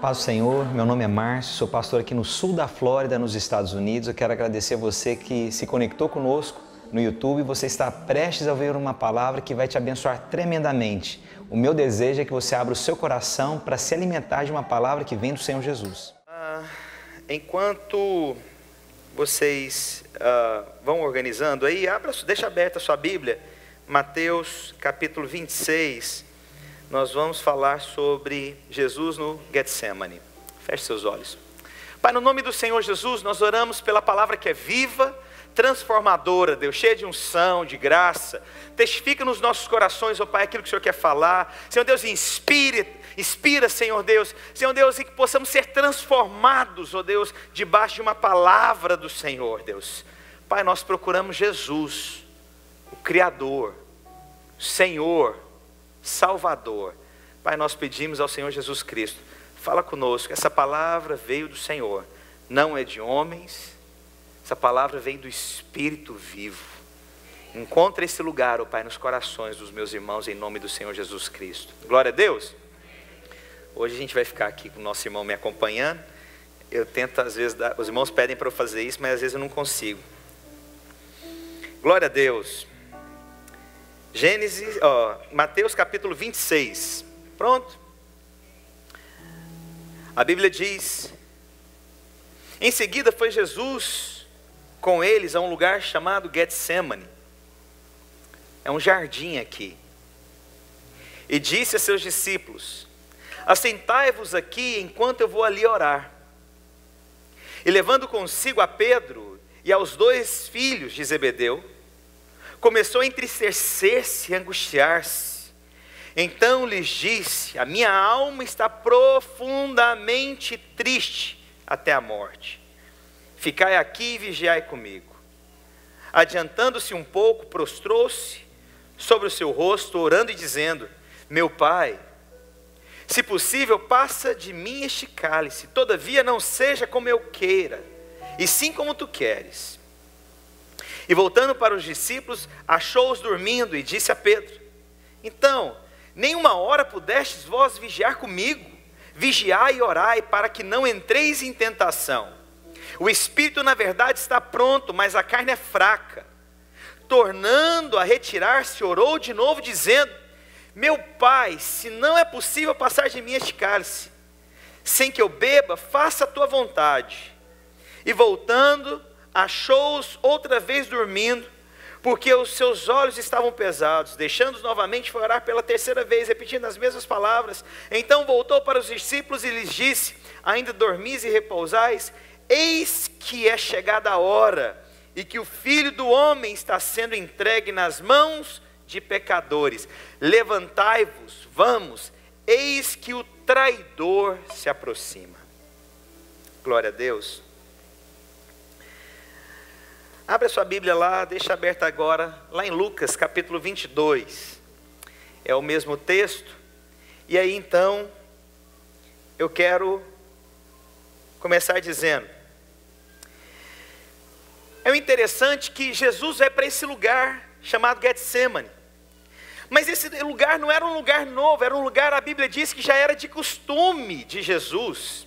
Paz do Senhor, meu nome é Márcio, sou pastor aqui no sul da Flórida, nos Estados Unidos. Eu quero agradecer a você que se conectou conosco no YouTube. Você está prestes a ouvir uma palavra que vai te abençoar tremendamente. O meu desejo é que você abra o seu coração para se alimentar de uma palavra que vem do Senhor Jesus. Enquanto vocês vão organizando aí, deixa aberta a sua Bíblia, Mateus capítulo 26. Nós vamos falar sobre Jesus no Getsemane. Feche seus olhos. Pai, no nome do Senhor Jesus, nós oramos pela palavra que é viva, transformadora, Deus, cheia de unção, de graça. Testifica nos nossos corações, ó Pai, aquilo que o Senhor quer falar. Senhor Deus, inspira, Senhor Deus, e que possamos ser transformados, ó Deus, debaixo de uma palavra do Senhor, Deus. Pai, nós procuramos Jesus, o Criador, Senhor, Salvador. Pai, nós pedimos ao Senhor Jesus Cristo, fala conosco. Essa palavra veio do Senhor, não é de homens. Essa palavra vem do Espírito vivo. Encontra esse lugar, ó Pai, nos corações dos meus irmãos, em nome do Senhor Jesus Cristo. Glória a Deus. Hoje a gente vai ficar aqui com o nosso irmão me acompanhando. Eu tento às vezes, os irmãos pedem para eu fazer isso, mas às vezes eu não consigo. Glória a Deus. Mateus capítulo 26, pronto? A Bíblia diz: em seguida foi Jesus com eles a um lugar chamado Getsemane, é um jardim aqui, e disse a seus discípulos: assentai-vos aqui enquanto eu vou ali orar. E levando consigo a Pedro e aos 2 filhos de Zebedeu, começou a entristecer-se e angustiar-se. Então lhes disse: a minha alma está profundamente triste até a morte. Ficai aqui e vigiai comigo. Adiantando-se um pouco, prostrou-se sobre o seu rosto, orando e dizendo: meu Pai, se possível, passa de mim este cálice, todavia não seja como eu queira, e sim como tu queres. E voltando para os discípulos, achou-os dormindo e disse a Pedro: então, nem uma hora pudestes vós vigiar comigo? Vigiai e orai, para que não entreis em tentação. O espírito na verdade está pronto, mas a carne é fraca. Tornando a retirar-se, orou de novo dizendo: meu Pai, se não é possível passar de mim este cálice, sem que eu beba, faça a tua vontade. E voltando, achou-os outra vez dormindo, porque os seus olhos estavam pesados. Deixando-os novamente, foi orar pela 3ª vez, repetindo as mesmas palavras. Então voltou para os discípulos e lhes disse: ainda dormis e repousais? Eis que é chegada a hora, e que o Filho do Homem está sendo entregue nas mãos de pecadores. Levantai-vos, vamos, eis que o traidor se aproxima. Glória a Deus. Abre a sua Bíblia lá, deixa aberta agora, lá em Lucas capítulo 22. É o mesmo texto. E aí então, eu quero começar dizendo: é interessante que Jesus vai para esse lugar chamado Getsemane. Mas esse lugar não era um lugar novo, era um lugar, a Bíblia diz que já era de costume de Jesus.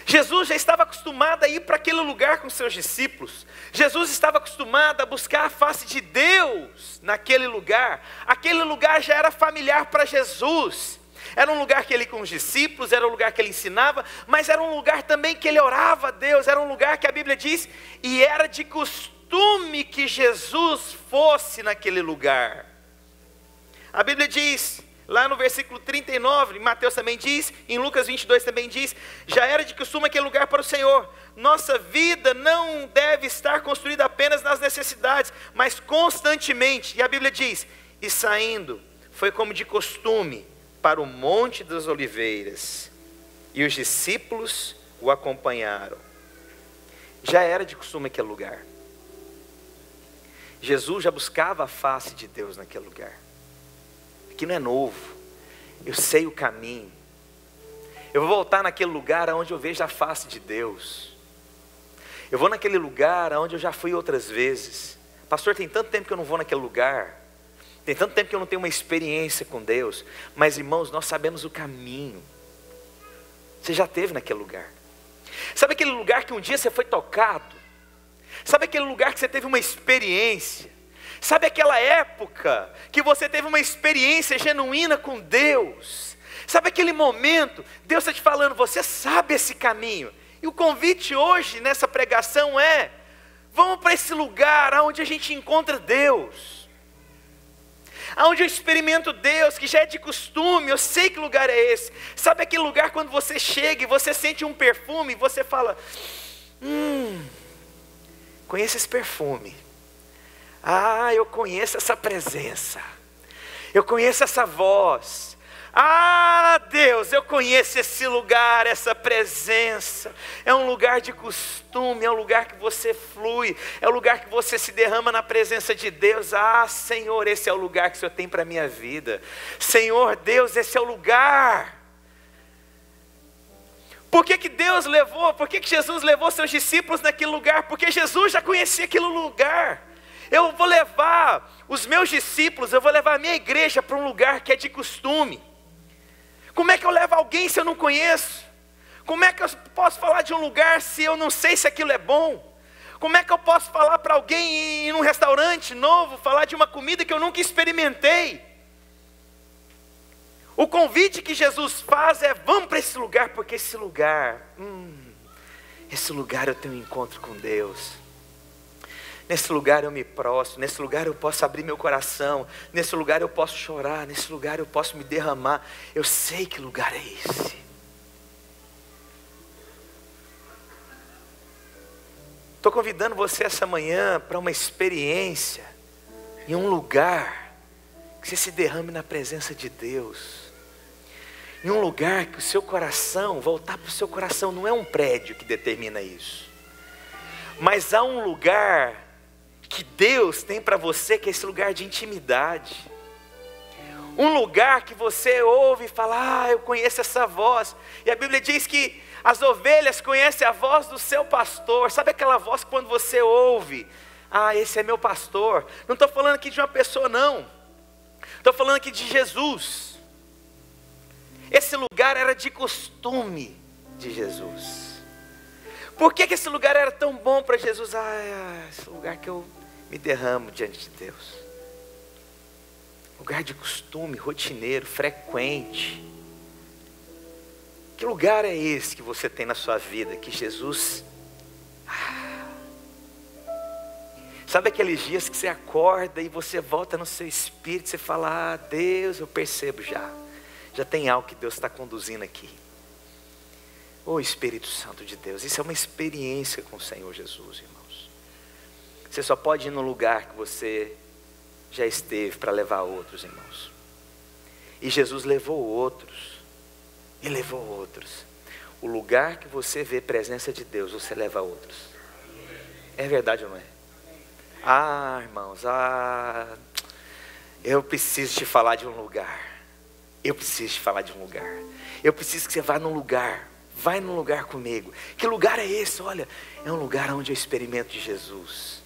Jesus já estava acostumado a ir para aquele lugar com seus discípulos. Jesus estava acostumado a buscar a face de Deus naquele lugar. Aquele lugar já era familiar para Jesus. Era um lugar que ele com os discípulos, era um lugar que ele ensinava, mas era um lugar também que ele orava a Deus. Era um lugar que a Bíblia diz, e era de costume que Jesus fosse naquele lugar. A Bíblia diz, lá no versículo 39, em Mateus também diz, em Lucas 22 também diz: já era de costume aquele lugar para o Senhor. Nossa vida não deve estar construída apenas nas necessidades, mas constantemente. E a Bíblia diz: e saindo, foi como de costume para o Monte das Oliveiras, e os discípulos o acompanharam. Já era de costume aquele lugar. Jesus já buscava a face de Deus naquele lugar. Aqui não é novo, eu sei o caminho. Eu vou voltar naquele lugar onde eu vejo a face de Deus. Eu vou naquele lugar onde eu já fui outras vezes. Pastor, tem tanto tempo que eu não vou naquele lugar. Tem tanto tempo que eu não tenho uma experiência com Deus. Mas irmãos, nós sabemos o caminho. Você já esteve naquele lugar. Sabe aquele lugar que um dia você foi tocado? Sabe aquele lugar que você teve uma experiência? Sabe aquela época que você teve uma experiência genuína com Deus? Sabe aquele momento, Deus está te falando, você sabe esse caminho. E o convite hoje nessa pregação é, vamos para esse lugar onde a gente encontra Deus. Onde eu experimento Deus, que já é de costume, eu sei que lugar é esse. Sabe aquele lugar quando você chega e você sente um perfume e você fala, conheço esse perfume. Ah, eu conheço essa presença. Eu conheço essa voz. Ah, Deus, eu conheço esse lugar, essa presença. É um lugar de costume, é um lugar que você flui, é um lugar que você se derrama na presença de Deus. Ah, Senhor, esse é o lugar que o Senhor tem para a minha vida. Senhor Deus, esse é o lugar. Por que Deus levou, por que Jesus levou seus discípulos naquele lugar? Porque Jesus já conhecia aquele lugar. Eu vou levar os meus discípulos, eu vou levar a minha igreja para um lugar que é de costume. Como é que eu levo alguém se eu não conheço? Como é que eu posso falar de um lugar se eu não sei se aquilo é bom? Como é que eu posso falar para alguém ir num restaurante novo, falar de uma comida que eu nunca experimentei? O convite que Jesus faz é, vamos para esse lugar, porque esse lugar eu tenho um encontro com Deus. Nesse lugar eu me prostro, nesse lugar eu posso abrir meu coração, nesse lugar eu posso chorar, nesse lugar eu posso me derramar. Eu sei que lugar é esse. Estou convidando você essa manhã para uma experiência em um lugar que você se derrame na presença de Deus. Em um lugar que o seu coração, voltar para o seu coração, não é um prédio que determina isso. Mas há um lugar que Deus tem para você, que é esse lugar de intimidade. Um lugar que você ouve e fala, eu conheço essa voz. E a Bíblia diz que as ovelhas conhecem a voz do seu pastor. Sabe aquela voz que quando você ouve, esse é meu pastor. Não estou falando aqui de uma pessoa não. Estou falando aqui de Jesus. Esse lugar era de costume de Jesus. Por que esse lugar era tão bom para Jesus? Esse lugar que eu me derramo diante de Deus. Lugar de costume, rotineiro, frequente. Que lugar é esse que você tem na sua vida? Que Jesus... Sabe aqueles dias que você acorda e você volta no seu espírito, você fala, Deus, eu percebo já tem algo que Deus está conduzindo aqui. Espírito Santo de Deus, isso é uma experiência com o Senhor Jesus, irmãos. Você só pode ir no lugar que você já esteve para levar outros, irmãos. E Jesus levou outros. E levou outros. O lugar que você vê presença de Deus, você leva outros. É verdade ou não é? Irmãos, eu preciso te falar de um lugar. Eu preciso te falar de um lugar. Eu preciso que você vá num lugar. Vai num lugar comigo. Que lugar é esse? Olha, é um lugar onde eu experimento de Jesus.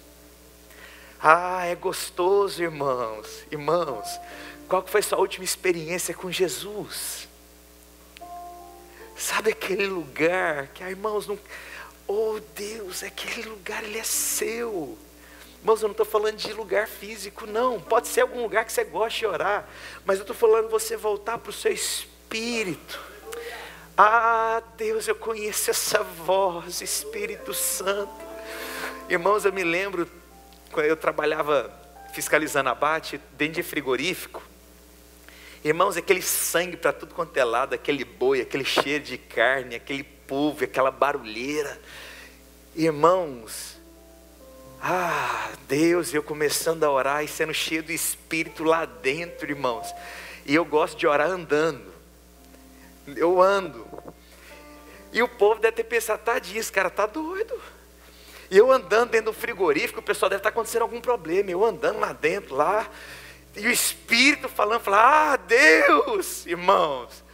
É gostoso, irmãos. Irmãos, qual que foi sua última experiência com Jesus? Sabe aquele lugar que, irmãos, não... Deus, aquele lugar, ele é seu. Irmãos, eu não estou falando de lugar físico, não. Pode ser algum lugar que você goste de orar. Mas eu estou falando de você voltar para o seu espírito. Deus, eu conheço essa voz, Espírito Santo. Irmãos, eu me lembro, quando eu trabalhava fiscalizando abate, dentro de frigorífico. Irmãos, aquele sangue para tudo quanto é lado, aquele boi, aquele cheiro de carne, aquele polvo, aquela barulheira. Irmãos, Deus, eu começando a orar e sendo cheio do Espírito lá dentro, irmãos. E eu gosto de orar andando. Eu ando. E o povo deve ter pensado, tadinho, esse cara tá doido. E eu andando dentro do frigorífico, o pessoal deve estar acontecendo algum problema. Eu andando lá dentro, lá. E o Espírito falando, Deus, irmãos.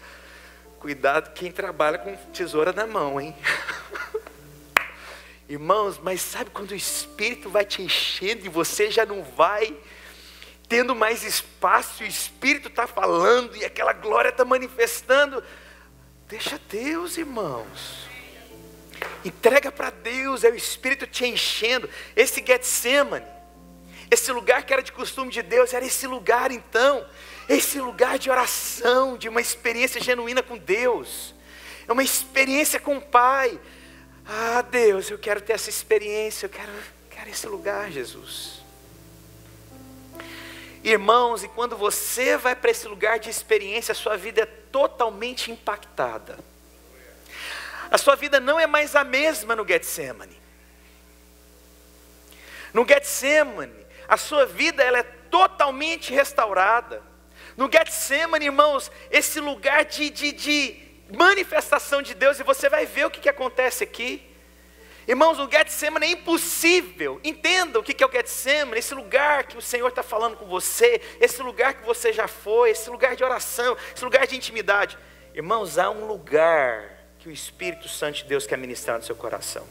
Cuidado quem trabalha com tesoura na mão, hein? Irmãos, mas sabe quando o Espírito vai te enchendo e você já não vai tendo mais espaço, o Espírito está falando e aquela glória está manifestando. Deixa Deus, irmãos. Entrega para Deus, é o Espírito te enchendo. Esse Getsemane, esse lugar que era de costume de Deus, era esse lugar então, esse lugar de oração, de uma experiência genuína com Deus. É uma experiência com o Pai. Ah, Deus, eu quero ter essa experiência, eu quero esse lugar, Jesus. Irmãos, e quando você vai para esse lugar de experiência, a sua vida é totalmente impactada. A sua vida não é mais a mesma no Getsemane. No Getsemane, a sua vida ela é totalmente restaurada. No Getsemane, irmãos, esse lugar de manifestação de Deus, e você vai ver o que acontece aqui. Irmãos, o Getsemane é impossível. Entenda o que é o Getsemane, esse lugar que o Senhor está falando com você, esse lugar que você já foi, esse lugar de oração, esse lugar de intimidade. Irmãos, há um lugar que o Espírito Santo de Deus quer ministrar no seu coração.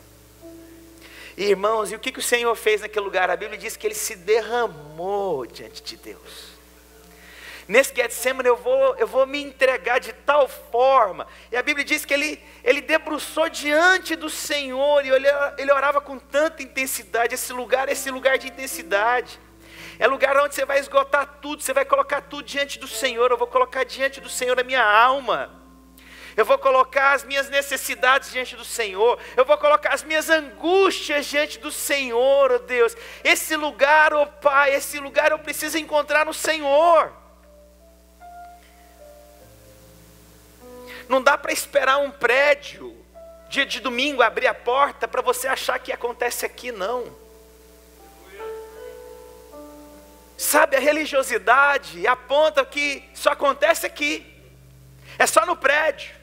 E irmãos, e o que o Senhor fez naquele lugar? A Bíblia diz que Ele se derramou diante de Deus. Nesse Getsemane eu vou me entregar de tal forma. E a Bíblia diz que ele debruçou diante do Senhor. E ele orava com tanta intensidade. Esse lugar é esse lugar de intensidade. É lugar onde você vai esgotar tudo. Você vai colocar tudo diante do Senhor. Eu vou colocar diante do Senhor a minha alma. Eu vou colocar as minhas necessidades diante do Senhor. Eu vou colocar as minhas angústias diante do Senhor, ó Deus. Esse lugar, ó Pai, esse lugar eu preciso encontrar no Senhor. Não dá para esperar um prédio, dia de domingo, abrir a porta para você achar que acontece aqui, não. Sabe, a religiosidade aponta que só acontece aqui. É só no prédio.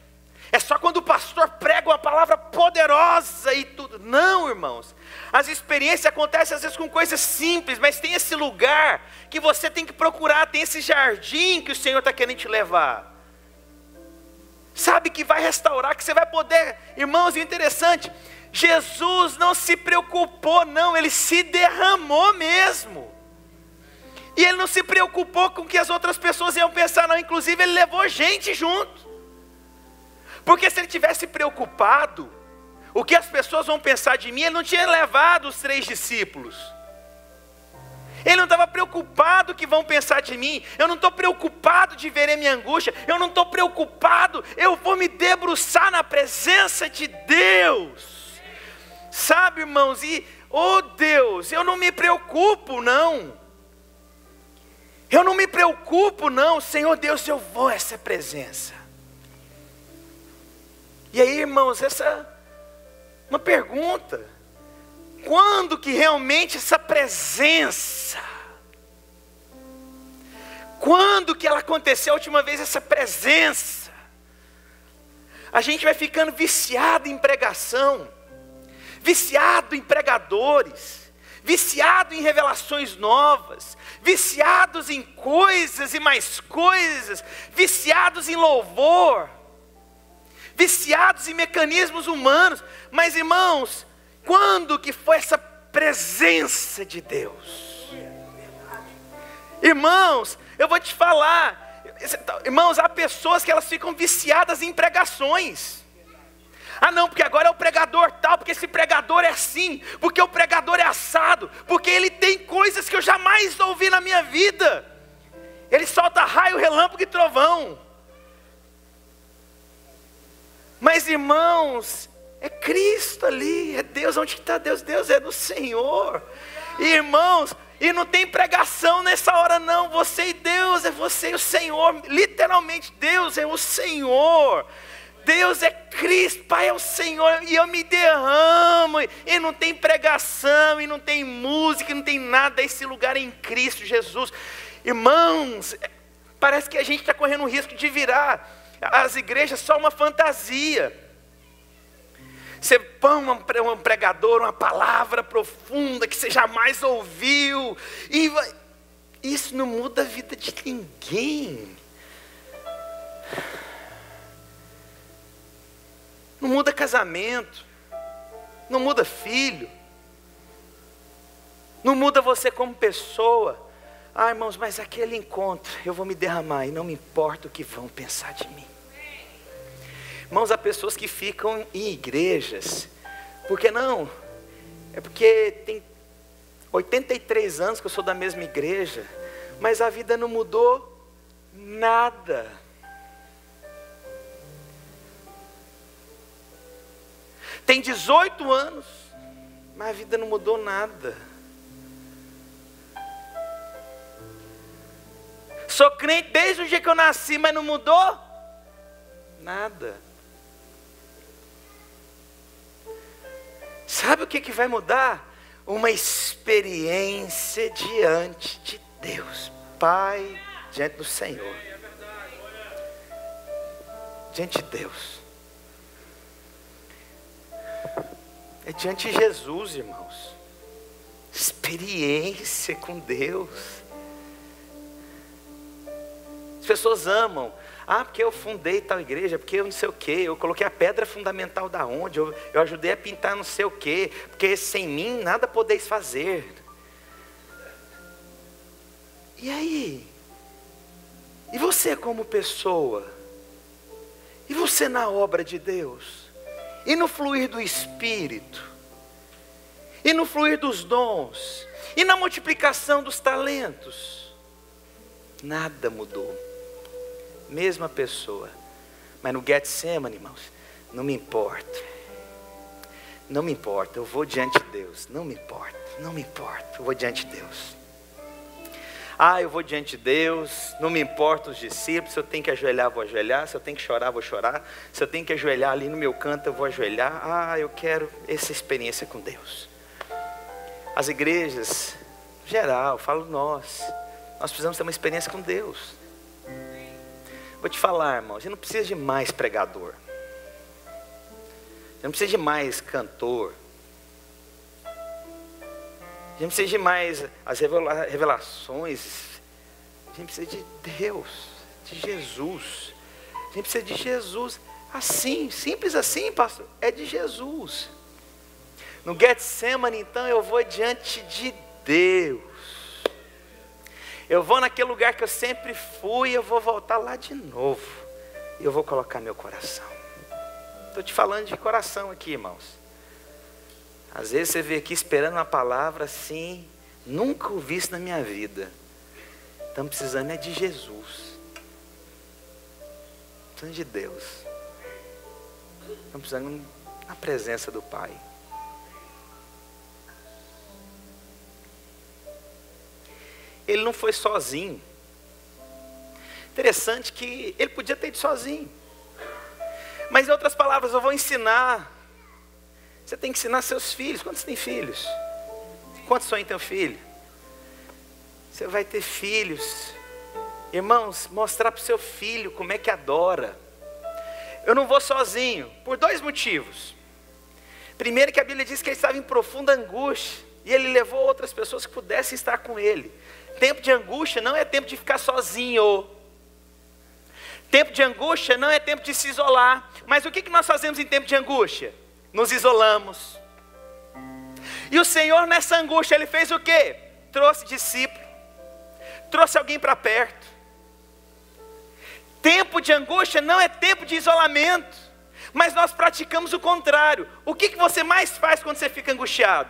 É só quando o pastor prega uma palavra poderosa e tudo. Não, irmãos. As experiências acontecem às vezes com coisas simples, mas tem esse lugar que você tem que procurar, tem esse jardim que o Senhor está querendo te levar. Sabe, que vai restaurar, que você vai poder. Irmãos, é interessante, Jesus não se preocupou não, Ele se derramou mesmo. E Ele não se preocupou com o que as outras pessoas iam pensar não, inclusive Ele levou gente junto. Porque se Ele tivesse preocupado, o que as pessoas vão pensar de mim, Ele não tinha levado os 3 discípulos. Ele não estava preocupado o que vão pensar de mim. Eu não estou preocupado de ver a minha angústia. Eu não estou preocupado. Eu vou me debruçar na presença de Deus. Sabe, irmãos? E, oh Deus, eu não me preocupo não. Eu não me preocupo não. Senhor Deus, eu vou a essa presença. E aí, irmãos, essa é uma pergunta. Quando que realmente essa presença, quando que ela aconteceu a última vez, essa presença? A gente vai ficando viciado em pregação, viciado em pregadores, viciado em revelações novas, viciados em coisas e mais coisas, viciados em louvor, viciados em mecanismos humanos. Mas irmãos, quando que foi essa presença de Deus? Irmãos, eu vou te falar, irmãos, há pessoas que elas ficam viciadas em pregações. Ah não, porque agora é o pregador tal, porque esse pregador é assim, porque o pregador é assado, porque ele tem coisas que eu jamais ouvi na minha vida. Ele solta raio, relâmpago e trovão. Mas irmãos, é Cristo ali, é Deus. Onde está Deus? Deus é do Senhor. E, irmãos, e não tem pregação nessa hora não. Você e Deus, é você e o Senhor. Literalmente, Deus é o Senhor. Deus é Cristo, Pai é o Senhor. E eu me derramo. E não tem pregação, e não tem música, e não tem nada. Esse lugar é em Cristo Jesus. Irmãos, parece que a gente está correndo o risco de virar as igrejas só uma fantasia. Você põe um pregador, uma palavra profunda que você jamais ouviu. E isso não muda a vida de ninguém. Não muda casamento. Não muda filho. Não muda você como pessoa. Ah, irmãos, mas aquele encontro eu vou me derramar e não me importa o que vão pensar de mim. Irmãos, há pessoas que ficam em igrejas. Por que não? É porque tem 83 anos que eu sou da mesma igreja, mas a vida não mudou nada. Tem 18 anos, mas a vida não mudou nada. Sou crente desde o dia que eu nasci, mas não mudou nada. Sabe o que vai mudar? Uma experiência diante de Deus, Pai, diante do Senhor. Diante de Deus. É diante de Jesus, irmãos. Experiência com Deus. As pessoas amam. Ah, porque eu fundei tal igreja, porque eu não sei o quê, eu coloquei a pedra fundamental da onde, eu ajudei a pintar não sei o quê, porque sem mim nada podeis fazer. E aí? E você como pessoa? E você na obra de Deus? E no fluir do Espírito? E no fluir dos dons? E na multiplicação dos talentos? Nada mudou. Mesma pessoa. Mas no Getsemane, irmãos, não me importa. Não me importa, eu vou diante de Deus. Não me importa, não me importa, eu vou diante de Deus. Ah, eu vou diante de Deus, não me importa os discípulos, se eu tenho que ajoelhar, vou ajoelhar, se eu tenho que chorar, vou chorar, se eu tenho que ajoelhar ali no meu canto, eu vou ajoelhar. Ah, eu quero essa experiência com Deus. As igrejas, em geral, falo nós precisamos ter uma experiência com Deus. Vou te falar, irmão, a gente não precisa de mais pregador. A gente não precisa de mais cantor. A gente não precisa de mais as revelações. A gente precisa de Deus, de Jesus. A gente precisa de Jesus. Assim, simples assim, pastor. É de Jesus. No Getsemane, então, eu vou diante de Deus. Eu vou naquele lugar que eu sempre fui, eu vou voltar lá de novo. E eu vou colocar meu coração. Estou te falando de coração aqui, irmãos. Às vezes você vem aqui esperando uma palavra assim, nunca ouvi isso na minha vida. Estamos precisando é de Jesus. Precisando de Deus. Estamos precisando na presença do Pai. Ele não foi sozinho. Interessante que ele podia ter ido sozinho. Mas em outras palavras, eu vou ensinar. Você tem que ensinar seus filhos. Quantos têm filhos? Quantos sonham em ter um filho? Você vai ter filhos. Irmãos, mostrar para o seu filho como é que adora. Eu não vou sozinho, por 2 motivos. Primeiro que a Bíblia diz que ele estava em profunda angústia. E ele levou outras pessoas que pudessem estar com ele. Tempo de angústia não é tempo de ficar sozinho. Tempo de angústia não é tempo de se isolar. Mas o que nós fazemos em tempo de angústia? Nos isolamos. E o Senhor nessa angústia, Ele fez o quê? Trouxe discípulo. Trouxe alguém para perto. Tempo de angústia não é tempo de isolamento. Mas nós praticamos o contrário. O que você mais faz quando você fica angustiado?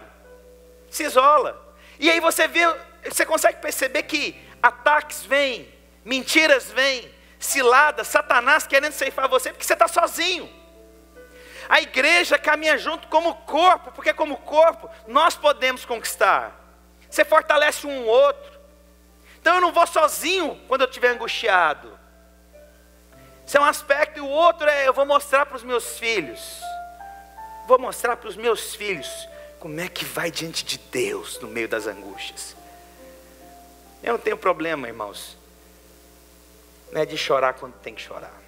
Se isola. E aí você vê, você consegue perceber que ataques vêm, mentiras vêm, ciladas, Satanás querendo ceifar você, porque você está sozinho. A igreja caminha junto como corpo, porque como corpo nós podemos conquistar. Você fortalece um outro. Então eu não vou sozinho quando eu estiver angustiado. Isso é um aspecto, e o outro é, eu vou mostrar para os meus filhos. Vou mostrar para os meus filhos como é que vai diante de Deus no meio das angústias. Eu não tenho problema, irmãos, não é de chorar quando tem que chorar.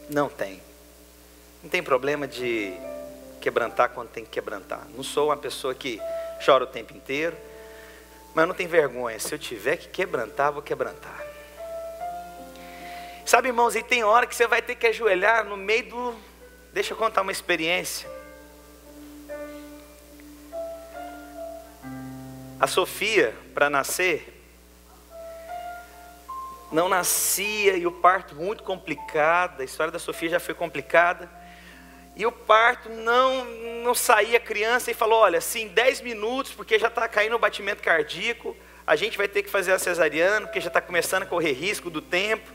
Não tem. Não tem problema de quebrantar quando tem que quebrantar. Não sou uma pessoa que chora o tempo inteiro, mas não tenho vergonha. Se eu tiver que quebrantar, vou quebrantar. Sabe, irmãos, e tem hora que você vai ter que ajoelhar no meio do... Deixa eu contar uma experiência. A Sofia, para nascer, não nascia, e o parto muito complicado. A história da Sofia já foi complicada. E o parto não saía a criança, e falou: olha, se em 10 minutos, porque já está caindo o batimento cardíaco, a gente vai ter que fazer a cesariana, porque já está começando a correr risco do tempo.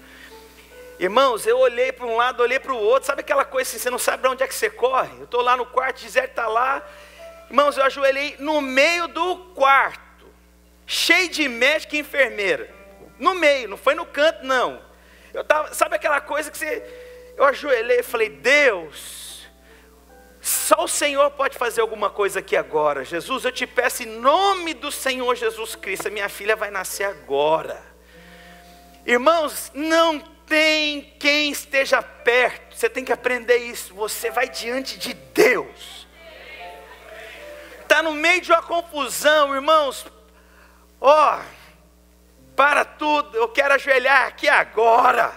Irmãos, eu olhei para um lado, olhei para o outro. Sabe aquela coisa assim, você não sabe para onde é que você corre? Eu estou lá no quarto, Gisele está lá. Irmãos, eu ajoelhei no meio do quarto, cheio de médico e enfermeira. No meio, não foi no canto não. Sabe aquela coisa que eu ajoelhei e falei: Deus, só o Senhor pode fazer alguma coisa aqui agora. Jesus, eu te peço em nome do Senhor Jesus Cristo, a minha filha vai nascer agora. Irmãos, não tem quem esteja perto. Você tem que aprender isso. Você vai diante de Deus. Está no meio de uma confusão, irmãos. Para tudo, eu quero ajoelhar aqui agora.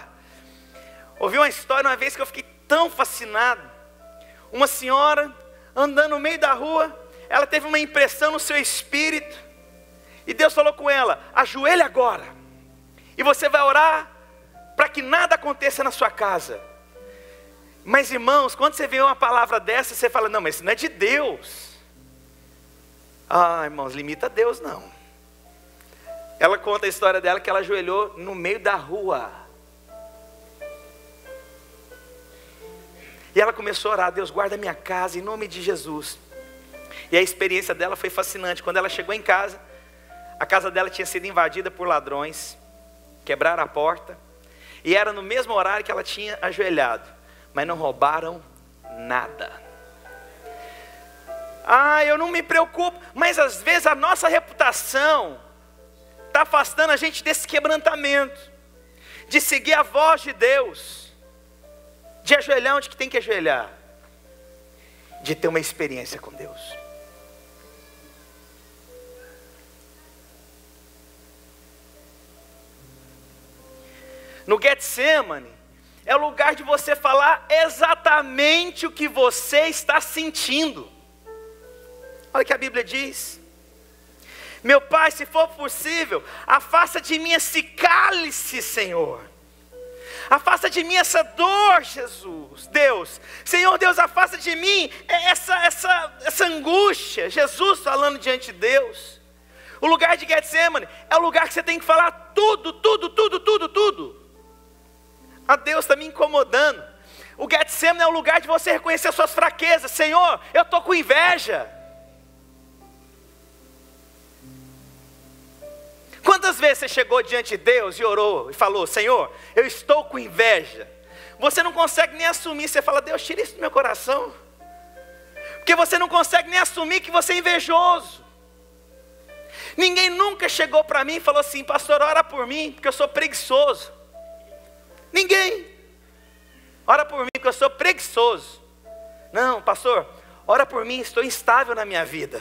Ouvi uma história uma vez que eu fiquei tão fascinado. Uma senhora andando no meio da rua, ela teve uma impressão no seu espírito, e Deus falou com ela: ajoelhe agora, e você vai orar para que nada aconteça na sua casa. Mas irmãos, quando você vê uma palavra dessa, você fala: não, mas isso não é de Deus. Irmãos, limita Deus não. Ela conta a história dela, que ela ajoelhou no meio da rua. E ela começou a orar: Deus, guarda minha casa em nome de Jesus. E a experiência dela foi fascinante. Quando ela chegou em casa, a casa dela tinha sido invadida por ladrões, quebraram a porta, e era no mesmo horário que ela tinha ajoelhado, mas não roubaram nada. Eu não me preocupo, mas às vezes a nossa reputação está afastando a gente desse quebrantamento, de seguir a voz de Deus, de ajoelhar onde que tem que ajoelhar, de ter uma experiência com Deus. No Getsemane é o lugar de você falar exatamente o que você está sentindo. Olha o que a Bíblia diz: meu Pai, se for possível, afasta de mim esse cálice, Senhor. Afasta de mim essa dor, Jesus. Deus, Senhor Deus, afasta de mim essa angústia. Jesus falando diante de Deus. O lugar de Getsemane é o lugar que você tem que falar tudo. A Deus está me incomodando. O Getsemane é o lugar de você reconhecer as suas fraquezas. Senhor, eu estou com inveja. Quantas vezes você chegou diante de Deus e orou e falou: Senhor, eu estou com inveja. Você não consegue nem assumir. Você fala: Deus, tira isso do meu coração. Porque você não consegue nem assumir que você é invejoso. Ninguém nunca chegou para mim e falou assim: pastor, ora por mim, porque eu sou preguiçoso. Ninguém. Ora por mim, porque eu sou preguiçoso. Não, pastor, ora por mim, estou instável na minha vida.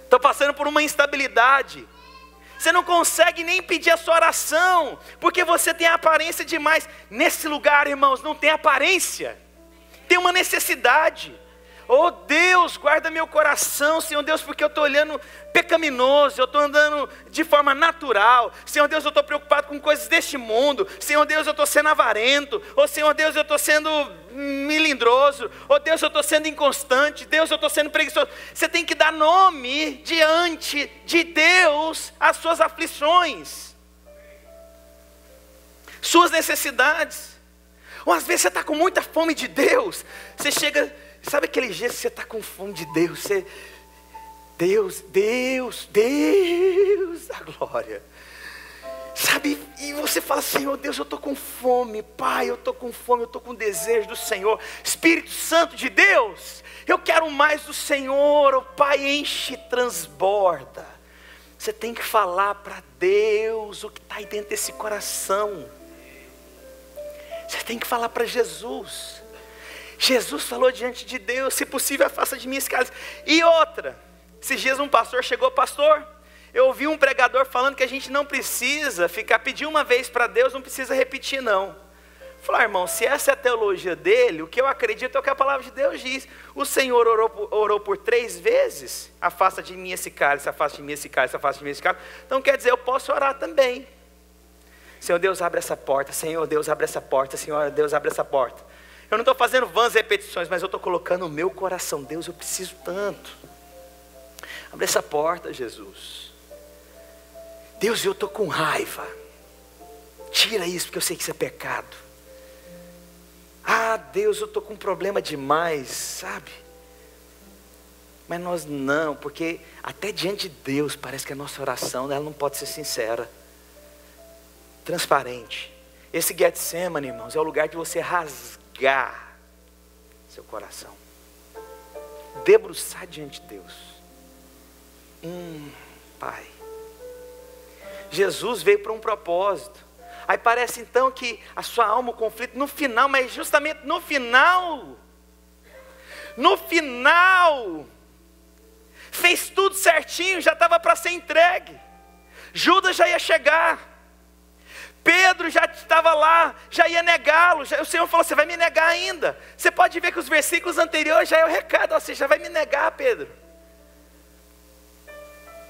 Estou passando por uma instabilidade. Você não consegue nem pedir a sua oração, porque você tem aparência demais. Nesse lugar, irmãos, não tem aparência, tem uma necessidade. Oh Deus, guarda meu coração, Senhor Deus, porque eu estou olhando pecaminoso, eu estou andando de forma natural. Senhor Deus, eu estou preocupado com coisas deste mundo. Senhor Deus, eu estou sendo avarento. Oh Senhor Deus, eu estou sendo melindroso. Oh Deus, eu estou sendo inconstante. Deus, eu estou sendo preguiçoso. Você tem que dar nome diante de Deus às suas aflições, suas necessidades. Ou às vezes você está com muita fome de Deus. Você chega... Sabe aquele dia que você está com fome de Deus? Deus, a glória. Sabe, e você fala: Senhor Deus, eu estou com fome. Pai, eu estou com fome, eu estou com desejo do Senhor. Espírito Santo de Deus, eu quero mais do Senhor. O Pai, enche e transborda. Você tem que falar para Deus o que está aí dentro desse coração. Você tem que falar para Jesus. Jesus falou diante de Deus: se possível, afasta de mim esse cálice. E outra, esses dias um pastor chegou: pastor, eu ouvi um pregador falando que a gente não precisa pedir uma vez para Deus, não precisa repetir não. Falei: irmão, se essa é a teologia dele, o que eu acredito é o que a palavra de Deus diz. O Senhor orou por 3 vezes: afasta de mim esse cálice, afasta de mim esse cálice, afasta de mim esse cálice. Então quer dizer, eu posso orar também. Senhor Deus, abre essa porta. Senhor Deus, abre essa porta. Senhor Deus, abre essa porta. Eu não estou fazendo vãs repetições, mas eu estou colocando o meu coração. Deus, eu preciso tanto. Abre essa porta, Jesus. Deus, eu estou com raiva. Tira isso, porque eu sei que isso é pecado. Ah, Deus, eu estou com um problema demais, sabe? Mas nós não, porque até diante de Deus parece que a nossa oração ela não pode ser sincera, transparente. Esse Getsemane, irmãos, é o lugar de você rasgar seu coração, debruçar diante de Deus. Pai, Jesus veio para um propósito. Aí parece então que a sua alma, o conflito no final, mas justamente no final, fez tudo certinho, já estava para ser entregue. Judas já ia chegar, Pedro já estava lá, já ia negá-lo. O Senhor falou, você vai me negar ainda. Você pode ver que os versículos anteriores já é o recado, você já vai me negar, Pedro.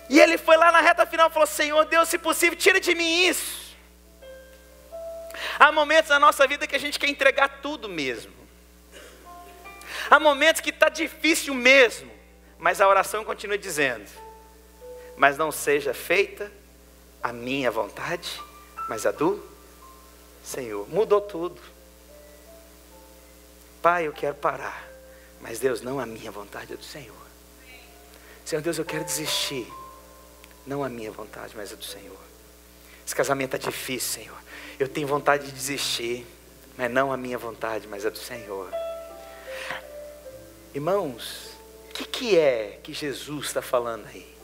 E ele foi lá na reta final e falou, Senhor Deus, se possível, tira de mim isso. Há momentos na nossa vida que a gente quer entregar tudo mesmo. Há momentos que está difícil mesmo, mas a oração continua dizendo, mas não seja feita a minha vontade, mas a do Senhor. Mudou tudo. Pai, eu quero parar, mas Deus, não a minha vontade, é do Senhor. Senhor Deus, eu quero desistir, não a minha vontade, mas a do Senhor. Esse casamento está difícil, Senhor. Eu tenho vontade de desistir, mas não a minha vontade, mas a do Senhor. Irmãos, o que é que Jesus está falando aí?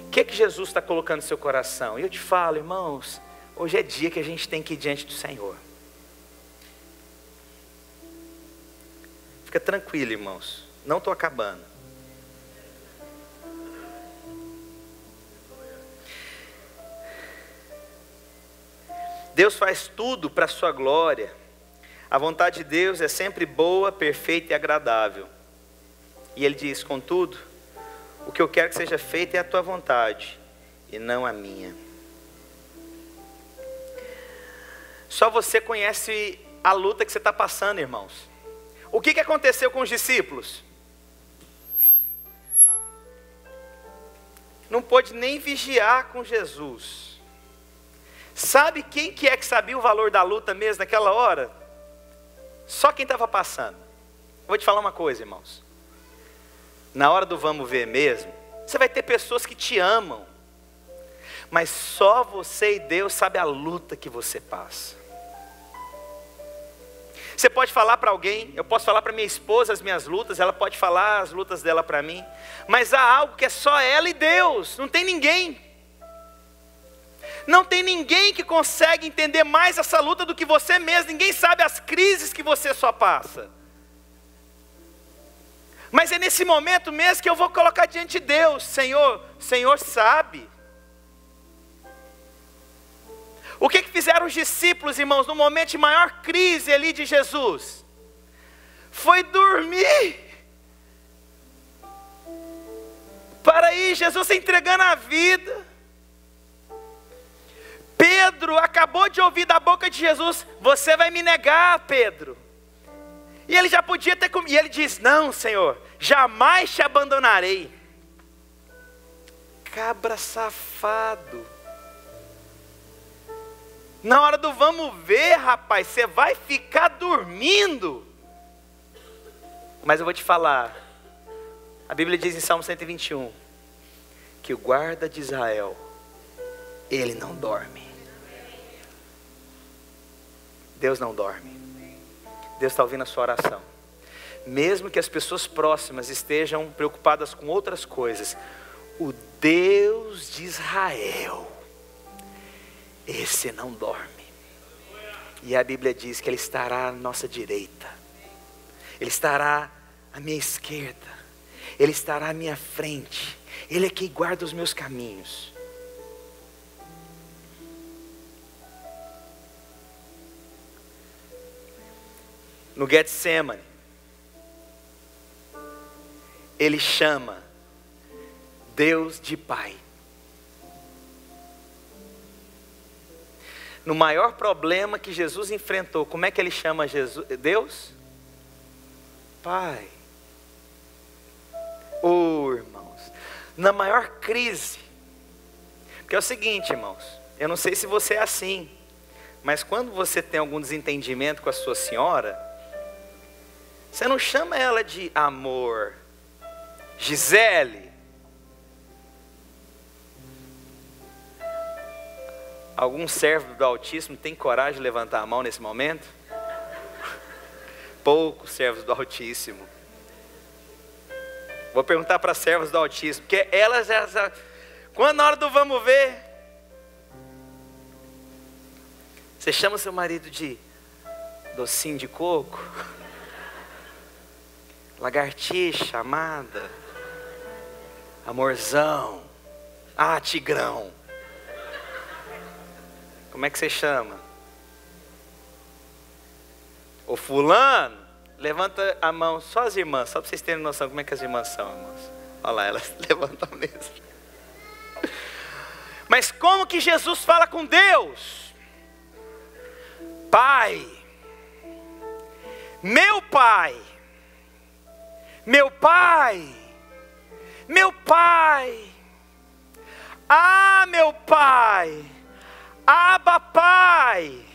O que é que Jesus está colocando no seu coração? E eu te falo, irmãos, hoje é dia que a gente tem que ir diante do Senhor. Fica tranquilo, irmãos, não estou acabando. Deus faz tudo para a sua glória. A vontade de Deus é sempre boa, perfeita e agradável. E Ele diz, contudo, o que eu quero que seja feito é a tua vontade, e não a minha. Só você conhece a luta que você está passando, irmãos. O que aconteceu com os discípulos? Não pôde nem vigiar com Jesus. Sabe quem que é que sabia o valor da luta mesmo naquela hora? Só quem estava passando. Vou te falar uma coisa, irmãos. Na hora do vamos ver mesmo, você vai ter pessoas que te amam, mas só você e Deus sabe a luta que você passa. Você pode falar para alguém, eu posso falar para minha esposa as minhas lutas, ela pode falar as lutas dela para mim, mas há algo que é só ela e Deus, não tem ninguém. Não tem ninguém que consegue entender mais essa luta do que você mesmo. Ninguém sabe as crises que você só passa. Mas é nesse momento mesmo que eu vou colocar diante de Deus. Senhor, o Senhor sabe. O que fizeram os discípulos, irmãos, no momento de maior crise ali de Jesus? Foi dormir. Para aí, Jesus se entregando a vida. Pedro acabou de ouvir da boca de Jesus, você vai me negar, Pedro. E ele já podia ter comido. E ele diz, não, Senhor, jamais te abandonarei. Cabra safado. Na hora do vamos ver, rapaz, você vai ficar dormindo. Mas eu vou te falar. A Bíblia diz em Salmo 121, que o guarda de Israel, ele não dorme. Deus não dorme. Deus está ouvindo a sua oração. Mesmo que as pessoas próximas estejam preocupadas com outras coisas, o Deus de Israel, esse não dorme. E a Bíblia diz que Ele estará à nossa direita, Ele estará à minha esquerda, Ele estará à minha frente, Ele é quem guarda os meus caminhos. No Getsemane, Ele chama Deus de Pai. No maior problema que Jesus enfrentou, como é que ele chama Deus? Pai. Irmãos, na maior crise, porque é o seguinte, irmãos, eu não sei se você é assim, mas quando você tem algum desentendimento com a sua senhora, você não chama ela de amor, Gisele. Algum servo do Altíssimo tem coragem de levantar a mão nesse momento? Poucos servos do Altíssimo. Vou perguntar para servos do Altíssimo, porque elas já... Quando na hora do vamos ver, você chama seu marido de docinho de coco, lagartixa amada, amorzão, tigrão. Como é que você chama? Ô fulano, levanta a mão, só as irmãs, só para vocês terem noção como é que as irmãs são, irmãos. Olha lá, elas levantam mesmo. Mas como que Jesus fala com Deus? Pai, meu Pai, meu Pai, meu Pai, meu Pai, Abba Pai.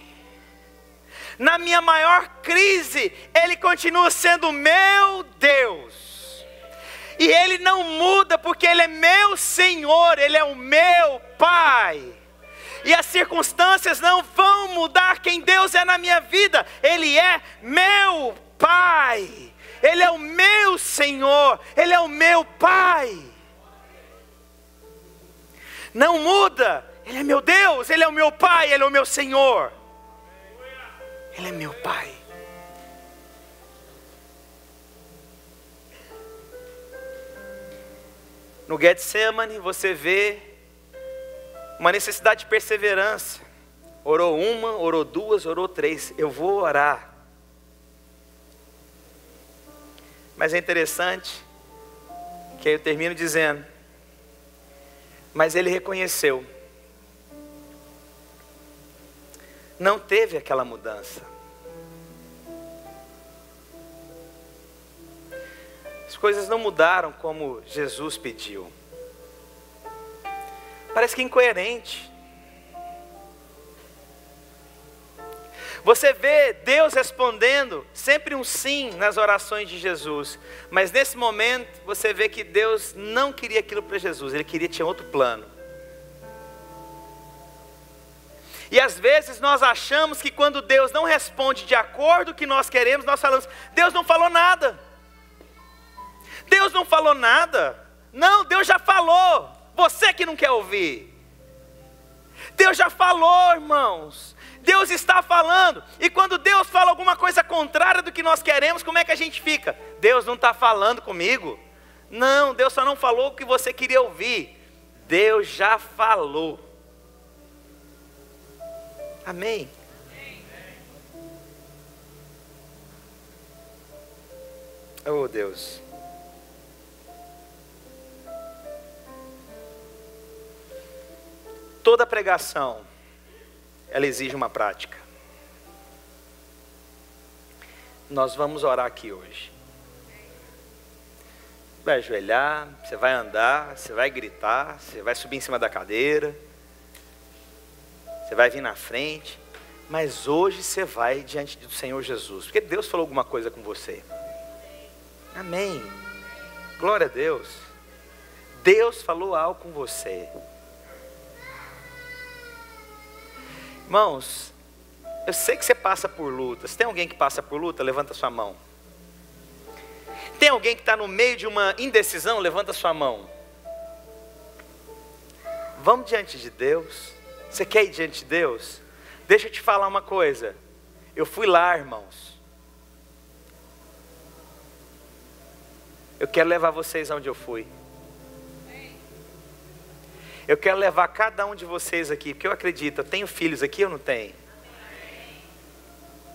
Na minha maior crise, Ele continua sendo meu Deus. E Ele não muda porque Ele é meu Senhor, Ele é o meu Pai. E as circunstâncias não vão mudar quem Deus é na minha vida. Ele é meu Pai. Ele é o meu Senhor, Ele é o meu Pai. Não muda, Ele é meu Deus, Ele é o meu Pai, Ele é o meu Senhor. Ele é meu Pai. No Getsemane você vê uma necessidade de perseverança. Orou uma, orou duas, orou três. Eu vou orar. Mas é interessante que aí eu termino dizendo, mas ele reconheceu. Não teve aquela mudança. As coisas não mudaram como Jesus pediu. Parece que é incoerente. Você vê Deus respondendo sempre um sim nas orações de Jesus. Mas nesse momento você vê que Deus não queria aquilo para Jesus. Ele tinha outro plano. E às vezes nós achamos que quando Deus não responde de acordo com o que nós queremos, nós falamos, Deus não falou nada. Deus não falou nada. Não, Deus já falou. Você que não quer ouvir. Deus já falou, irmãos. Deus está falando. E quando Deus fala alguma coisa contrária do que nós queremos, como é que a gente fica? Deus não está falando comigo. Não, Deus só não falou o que você queria ouvir. Deus já falou. Amém. Oh Deus. Toda pregação, ela exige uma prática. Nós vamos orar aqui hoje. Vai ajoelhar, você vai andar, você vai gritar, você vai subir em cima da cadeira. Você vai vir na frente, mas hoje você vai diante do Senhor Jesus, porque Deus falou alguma coisa com você. Amém. Glória a Deus. Deus falou algo com você. Irmãos, eu sei que você passa por lutas. Tem alguém que passa por luta? Levanta sua mão. Tem alguém que está no meio de uma indecisão? Levanta sua mão. Vamos diante de Deus. Você quer ir diante de Deus? Deixa eu te falar uma coisa. Eu fui lá, irmãos. Eu quero levar vocês aonde eu fui. Eu quero levar cada um de vocês aqui, porque eu acredito, eu tenho filhos aqui ou não tenho?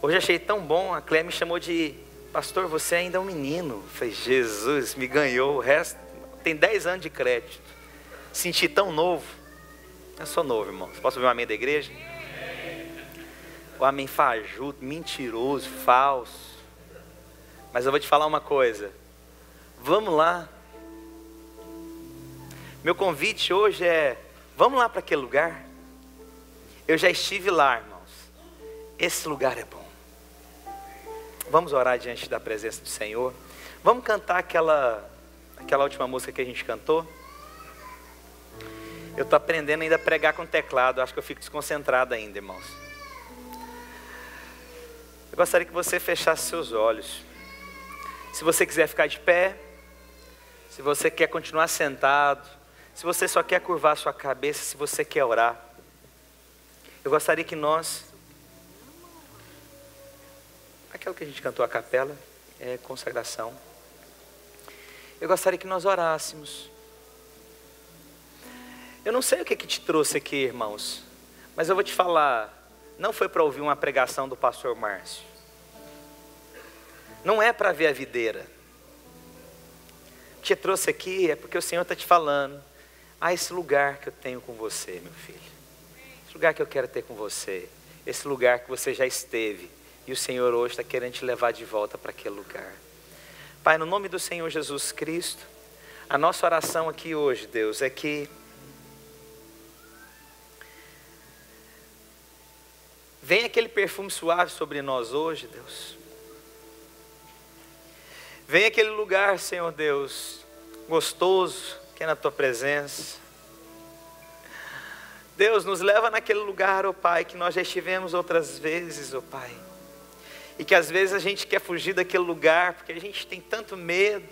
Hoje achei tão bom, a Cléia me chamou de, pastor, você ainda é um menino. Eu falei, Jesus, me ganhou, o resto, tem 10 anos de crédito. Senti tão novo. Eu sou novo, irmão. Posso ouvir um amém da igreja? o amém fajuto, mentiroso, falso. Mas eu vou te falar uma coisa. Vamos lá. Meu convite hoje é, vamos lá para aquele lugar. Eu já estive lá, irmãos. Esse lugar é bom. Vamos orar diante da presença do Senhor. Vamos cantar aquela última música que a gente cantou. Eu estou aprendendo ainda a pregar com teclado. Acho que eu fico desconcentrado ainda, irmãos. Eu gostaria que você fechasse seus olhos. Se você quiser ficar de pé, se você quer continuar sentado, se você só quer curvar sua cabeça, se você quer orar, eu gostaria que nós, aquela que a gente cantou a capela, é consagração. Eu gostaria que nós orássemos. Eu não sei o que te trouxe aqui, irmãos, mas eu vou te falar, não foi para ouvir uma pregação do pastor Márcio. Não é para ver a videira. O que te trouxe aqui é porque o Senhor está te falando, esse lugar que eu tenho com você, meu filho. Esse lugar que eu quero ter com você. Esse lugar que você já esteve. E o Senhor hoje está querendo te levar de volta para aquele lugar. Pai, no nome do Senhor Jesus Cristo, a nossa oração aqui hoje, Deus, é que venha aquele perfume suave sobre nós hoje, Deus. Venha aquele lugar, Senhor Deus, gostoso, que é na Tua presença. Deus, nos leva naquele lugar, ó Pai, que nós já estivemos outras vezes, ó Pai. E que às vezes a gente quer fugir daquele lugar, porque a gente tem tanto medo.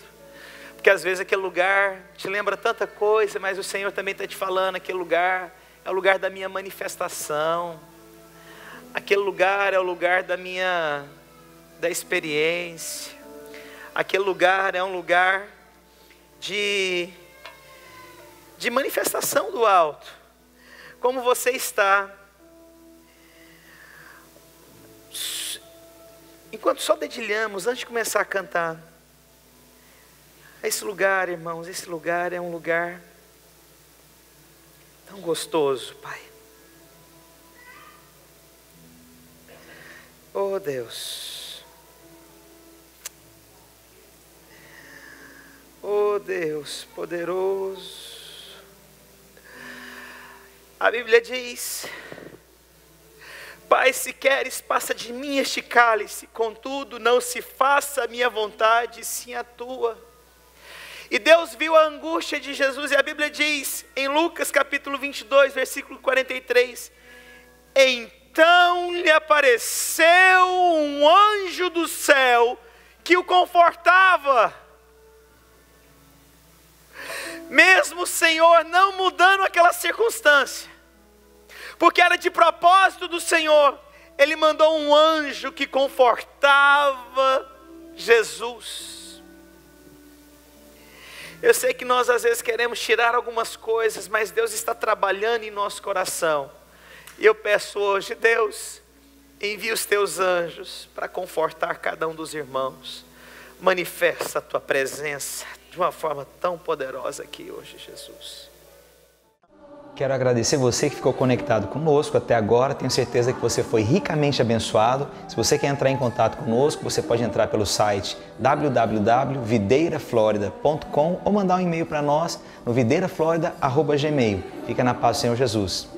Porque às vezes aquele lugar te lembra tanta coisa, mas o Senhor também está te falando, aquele lugar é o lugar da minha manifestação. Aquele lugar é o lugar da experiência. Aquele lugar é um lugar de manifestação do alto. Como você está. Enquanto só dedilhamos, antes de começar a cantar. Esse lugar, irmãos, esse lugar é um lugar tão gostoso, Pai. Oh Deus. Oh Deus poderoso. A Bíblia diz: Pai, se queres, passa de mim este cálice, contudo não se faça a minha vontade, sim a tua. E Deus viu a angústia de Jesus, e a Bíblia diz, em Lucas capítulo 22, versículo 43, então lhe apareceu um anjo do céu, que o confortava. Mesmo o Senhor não mudando aquela circunstância, porque era de propósito do Senhor, Ele mandou um anjo que confortava Jesus. Eu sei que nós às vezes queremos tirar algumas coisas, mas Deus está trabalhando em nosso coração. E eu peço hoje, Deus, envia os teus anjos para confortar cada um dos irmãos. Manifesta a tua presença de uma forma tão poderosa aqui hoje, Jesus. Quero agradecer você que ficou conectado conosco até agora. Tenho certeza que você foi ricamente abençoado. Se você quer entrar em contato conosco, você pode entrar pelo site www.videiraflorida.com ou mandar um e-mail para nós no videiraflorida@gmail.com. Fica na paz do Senhor Jesus.